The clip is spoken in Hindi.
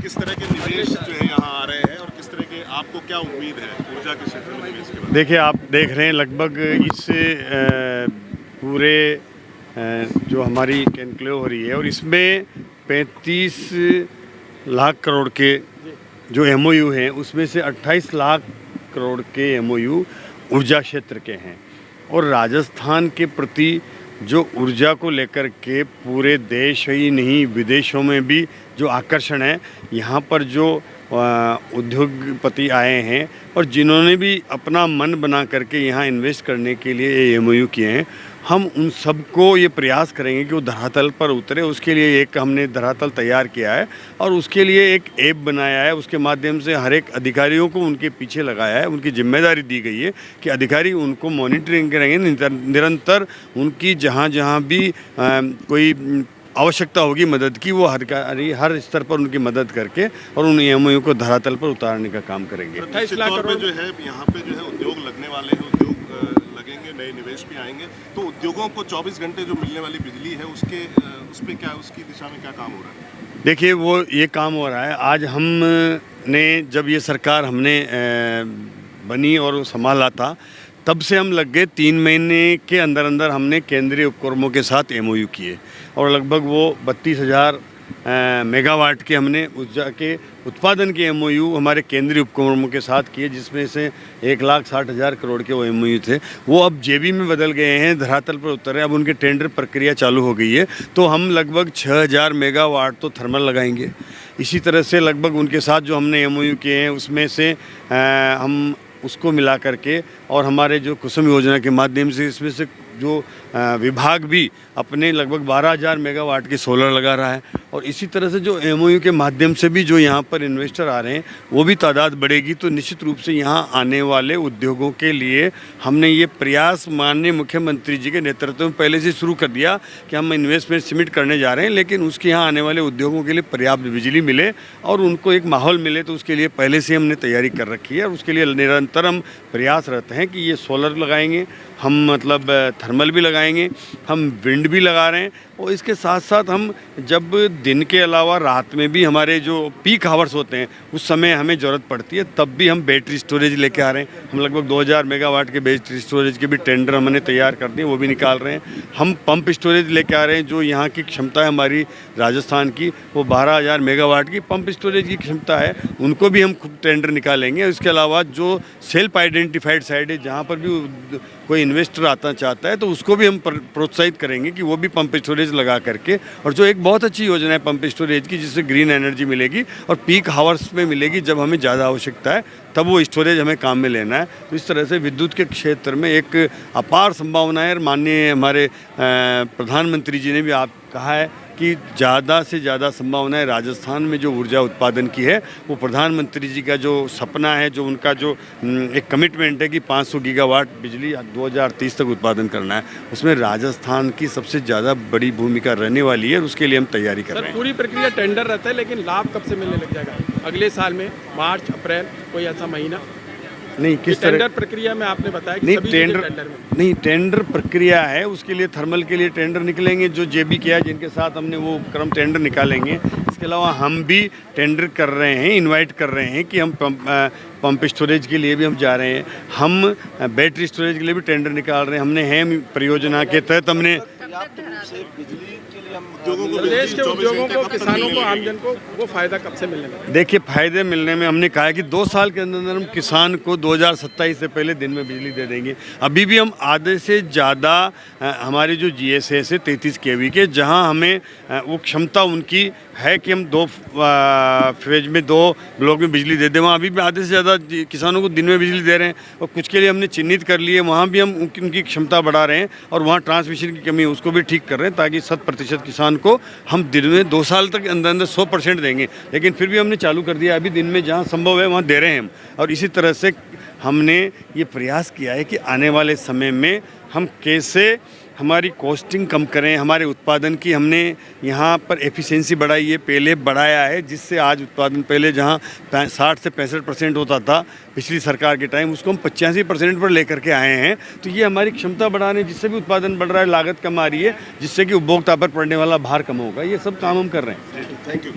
किस तरह के निवेश जो है यहाँ आ रहे हैं और किस तरह के आपको क्या उम्मीद है ऊर्जा के क्षेत्र में निवेश के बारे में? देखिए, आप देख रहे हैं लगभग इस पूरे जो हमारी कॉन्क्लेव हो रही है और इसमें 35 लाख करोड़ के जो एमओयू हैं उसमें से 28 लाख करोड़ के एमओयू ऊर्जा क्षेत्र के हैं। और राजस्थान के प्रति जो ऊर्जा को लेकर के पूरे देश ही नहीं विदेशों में भी जो आकर्षण है, यहाँ पर जो उद्योगपति आए हैं और जिन्होंने भी अपना मन बना करके यहाँ इन्वेस्ट करने के लिए ये एमओयू किए हैं, हम उन सबको ये प्रयास करेंगे कि वो धरातल पर उतरे। उसके लिए एक हमने धरातल तैयार किया है और उसके लिए एक ऐप बनाया है। उसके माध्यम से हर एक अधिकारियों को उनके पीछे लगाया है, उनकी जिम्मेदारी दी गई है कि अधिकारी उनको मॉनिटरिंग करेंगे निरंतर, उनकी जहाँ जहाँ भी कोई आवश्यकता होगी मदद की, वो हर स्तर पर उनकी मदद करके और उन एमओयू को धरातल पर उतारने का काम करेंगे। 28 लाख करोड़ जो है यहाँ पे जो है उद्योग लगने वाले हैं, उद्योग लगेंगे, नए निवेश भी आएंगे, तो उद्योगों को 24 घंटे जो मिलने वाली बिजली है उस पे क्या, उसकी दिशा में क्या काम हो रहा है? देखिए, वो ये काम हो रहा है। आज हमने जब ये सरकार हमने बनी और संभाला था, तब से हम लग गए 3 महीने के अंदर अंदर हमने केंद्रीय उपक्रमों के साथ एमओयू किए और लगभग वो 32,000 मेगावाट के हमने ऊर्जा के उत्पादन के एमओयू हमारे केंद्रीय उपक्रमों के साथ किए, जिसमें से 1,60,000 करोड़ के वो एमओयू थे। वो अब जेबी में बदल गए हैं, धरातल पर उतर हैं। अब उनके टेंडर प्रक्रिया चालू हो गई है, तो हम लगभग 6,000 मेगावाट तो थर्मल लगाएंगे। इसी तरह से लगभग उनके साथ जो हमने एमओयू किए हैं उसमें से हम उसको मिला करके और हमारे जो कुसुम योजना के माध्यम से इसमें से जो विभाग भी अपने लगभग 12,000 मेगावाट की सोलर लगा रहा है। और इसी तरह से जो एमओयू के माध्यम से भी जो यहाँ पर इन्वेस्टर आ रहे हैं वो भी तादाद बढ़ेगी, तो निश्चित रूप से यहाँ आने वाले उद्योगों के लिए हमने ये प्रयास माननीय मुख्यमंत्री जी के नेतृत्व में पहले से शुरू कर दिया कि हम इन्वेस्टमेंट सिमिट करने जा रहे हैं, लेकिन उसके यहाँ आने वाले उद्योगों के लिए पर्याप्त बिजली मिले और उनको एक माहौल मिले, तो उसके लिए पहले से हमने तैयारी कर रखी है। और उसके लिए निरंतर हम प्रयास रहते हैं कि ये सोलर लगाएंगे, हम मतलब थर्मल भी लगाएंगे, हम विंड भी लगा रहे हैं और इसके साथ साथ हम जब दिन के अलावा रात में भी हमारे जो पीक आवर्स होते हैं उस समय हमें ज़रूरत पड़ती है, तब भी हम बैटरी स्टोरेज लेके आ रहे हैं। हम लगभग 2,000 मेगावाट के बैटरी स्टोरेज के भी टेंडर हमने तैयार कर दिए, वो भी निकाल रहे हैं। हम पंप स्टोरेज लेके आ रहे हैं, जो यहाँ की क्षमता है हमारी राजस्थान की, वो 12,000 मेगावाट की पंप स्टोरेज की क्षमता है, उनको भी हम खुद टेंडर निकालेंगे। इसके अलावा जो सेल्फ आइडेंटिफाइड साइट है, जहाँ पर भी कोई इन्वेस्टर आता चाहता है, तो उसको भी हम प्रोत्साहित करेंगे कि वो भी पंप स्टोरेज लगा करके, और जो एक बहुत अच्छी योजना है पंप स्टोरेज की, जिससे ग्रीन एनर्जी मिलेगी और पीक हावर्स में मिलेगी, जब हमें ज़्यादा आवश्यकता है तब वो स्टोरेज हमें काम में लेना है। तो इस तरह से विद्युत के क्षेत्र में एक अपार संभावना है। और माननीय हमारे प्रधानमंत्री जी ने भी आप कहा है कि ज़्यादा से ज़्यादा संभावना है राजस्थान में जो ऊर्जा उत्पादन की है। वो प्रधानमंत्री जी का जो सपना है, जो उनका जो एक कमिटमेंट है कि 500 गीगावाट बिजली 2030 तक उत्पादन करना है, उसमें राजस्थान की सबसे ज़्यादा बड़ी भूमिका रहने वाली है और उसके लिए हम तैयारी कर रहे हैं। पूरी प्रक्रिया टेंडर रहता है, लेकिन लाभ कब से मिलने लग जाएगा? अगले साल में, मार्च, अप्रैल, कोई ऐसा महीना? नहीं, किस तरह टेंडर प्रक्रिया में आपने बताया कि नहीं, सभी टेंडर टेंडर में नहीं, टेंडर प्रक्रिया है। उसके लिए थर्मल के लिए टेंडर निकलेंगे, जो जेबी किया है, जिनके साथ हमने वो क्रम टेंडर निकालेंगे। इसके अलावा हम भी टेंडर कर रहे हैं, इनवाइट कर रहे हैं कि हम पंप स्टोरेज के लिए भी हम जा रहे हैं, हम बैटरी स्टोरेज के लिए भी टेंडर निकाल रहे हैं। हमने हेम परियोजना के तहत हमने प्रदेश के उद्योगों को, किसानों को, आमजन को वो फायदा कब से मिलने लगा? देखिए, फ़ायदे मिलने में हमने कहा है कि 2 साल के अंदर हम किसान को 2027 से पहले दिन में बिजली दे देंगे। अभी भी हम आधे से ज़्यादा हमारी जो GSS है 33 kV के, जहां हमें वो क्षमता उनकी है कि हम 2 फेज में 2 ब्लॉक में बिजली दे दें। वहाँ अभी भी आधे से ज़्यादा किसानों को दिन में बिजली दे रहे हैं और कुछ के लिए हमने चिन्हित कर लिए, वहाँ भी हम उनकी क्षमता बढ़ा रहे हैं और वहाँ ट्रांसमिशन की कमी है उसको भी ठीक कर रहे हैं, ताकि 100% किसान को हम दिन में 2 साल तक अंदर अंदर 100% देंगे। लेकिन फिर भी हमने चालू कर दिया, अभी दिन में जहाँ संभव है वहाँ दे रहे हैं हम। और इसी तरह से हमने ये प्रयास किया है कि आने वाले समय में हम कैसे हमारी कॉस्टिंग कम करें, हमारे उत्पादन की हमने यहाँ पर एफिशिएंसी बढ़ाई है, पहले बढ़ाया है, जिससे आज उत्पादन पहले जहाँ 60 से 65% होता था पिछली सरकार के टाइम, उसको हम 85% पर लेकर के आए हैं। तो ये हमारी क्षमता बढ़ाने, जिससे भी उत्पादन बढ़ रहा है, लागत कम आ रही है, जिससे कि उपभोक्ता पर पड़ने वाला भार कम होगा। ये सब काम हम कर रहे हैं। Thank you.